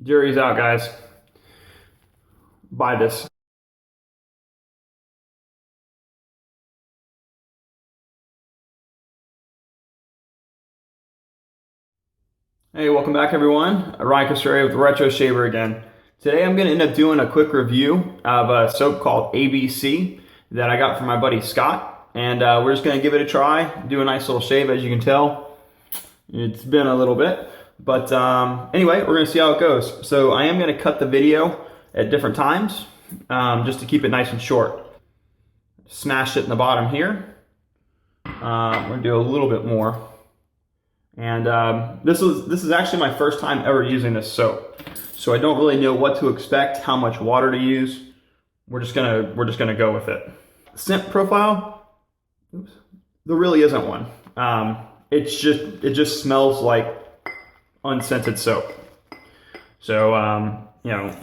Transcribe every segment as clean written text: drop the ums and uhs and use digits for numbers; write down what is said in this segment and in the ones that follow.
Jury's out, guys. Buy this. Hey, welcome back, everyone. Ryan Castrari with Retro Shaver again. Today I'm going to end up doing a quick review of a soap called ABC that I got from my buddy Scott. And we're just going to give it a try, do a nice little shave. As you can tell, it's been a little bit. But anyway, we're going to see how it goes. So I am going to cut the video at different times just to keep it nice and short. Smash it in the bottom here. We're going to do a little bit more. And this is actually my first time ever using this soap, so I don't really know what to expect, how much water to use. We're just gonna go with it. Scent profile, oops, there really isn't one. It just smells like unscented soap. So you know,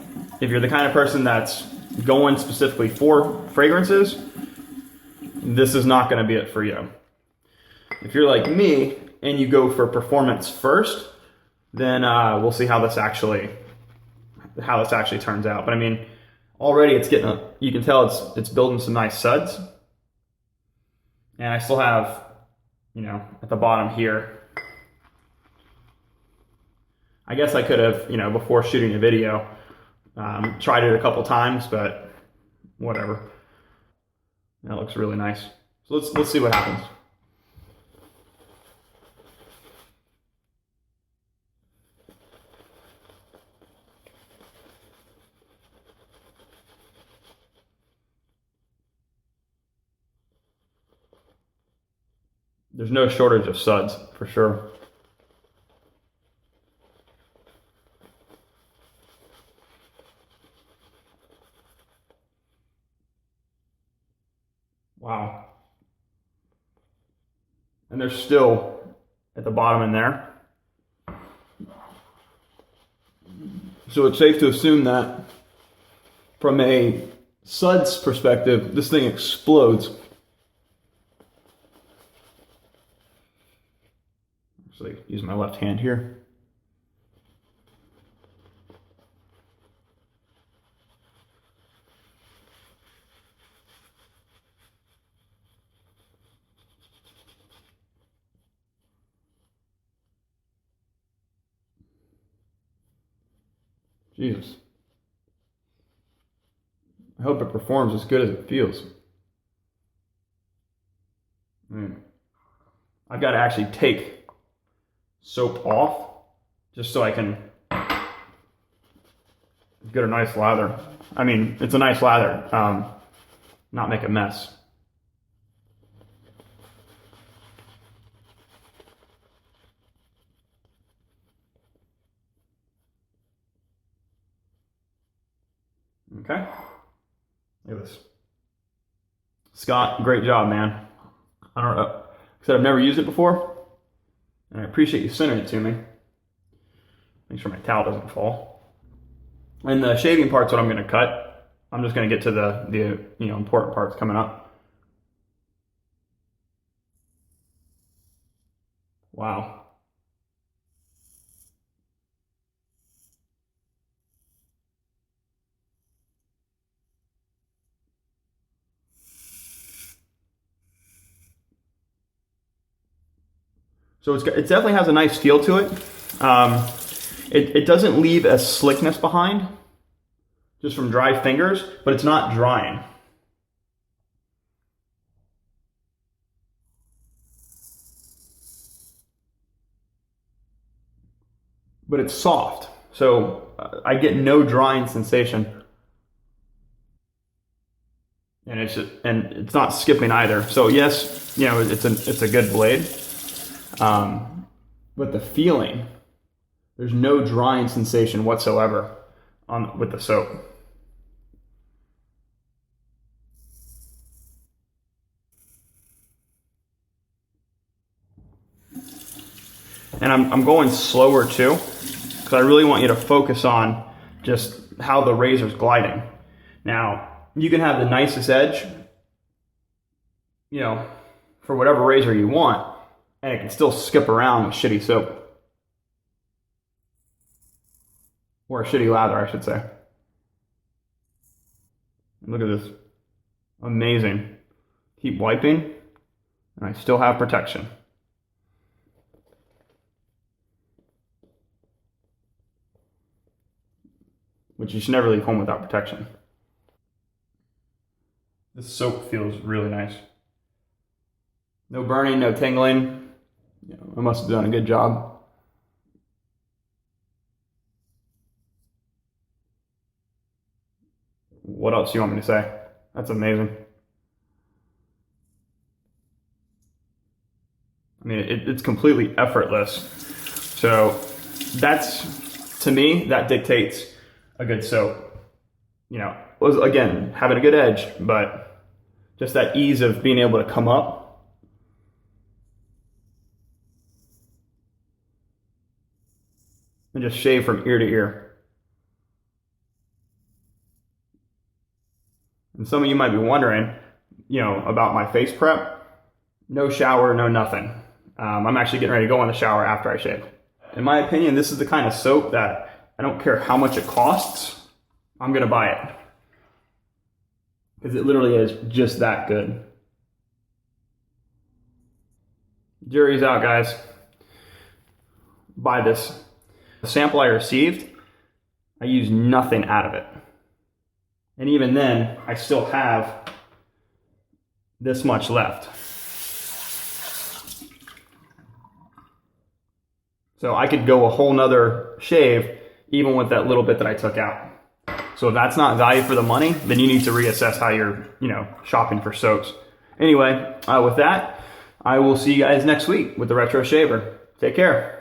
if you're the kind of person that's going specifically for fragrances, this is not going to be it for you. If you're like me and you go for performance first, then we'll see how this actually turns out. But I mean, already it's getting you can tell it's building some nice suds. And I still have, you know, at the bottom here, I guess I could have, you know, before shooting the video, tried it a couple times, but whatever. That looks really nice. So let's see what happens. There's no shortage of suds, for sure. Wow. And there's still at the bottom in there. So it's safe to assume that from a suds perspective, this thing explodes. So use my left hand here. Jesus. I hope it performs as good as it feels. I've got to actually take soap off just so I can get a nice lather. I mean, it's a nice lather, not make a mess. Okay, look at this. Scott, great job, man. I don't know, like I said, I've never used it before, and I appreciate you sending it to me. Make sure my towel doesn't fall. And the shaving part's what I'm going to cut. I'm just going to get to the you know, important parts coming up. Wow. So it definitely has a nice feel to it. It doesn't leave a slickness behind, just from dry fingers, but it's not drying. But it's soft, so I get no drying sensation. And it's not skipping either. So yes, you know, it's a good blade. But the feeling, there's no drying sensation whatsoever with the soap. And I'm going slower too, because I really want you to focus on just how the razor's gliding. Now, you can have the nicest edge, you know, for whatever razor you want, and it can still skip around with shitty soap. Or a shitty lather, I should say. Look at this. Amazing. Keep wiping, and I still have protection. Which you should never leave home without protection. This soap feels really nice. No burning, no tingling. I must have done a good job. What else do you want me to say? That's amazing. I mean, it's completely effortless. So that's, to me, that dictates a good soap. Again, having a good edge, but just that ease of being able to come up. And just shave from ear to ear. And some of you might be wondering, about my face prep. No shower, no nothing. I'm actually getting ready to go in the shower after I shave. In my opinion, this is the kind of soap that I don't care how much it costs, I'm gonna buy it. Because it literally is just that good. Jury's out, guys. Buy this. The sample I received, I used nothing out of it. And even then, I still have this much left. So I could go a whole nother shave even with that little bit that I took out. So if that's not value for the money, then you need to reassess how you're, shopping for soaps. Anyway, with that, I will see you guys next week with the Retro Shaver. Take care.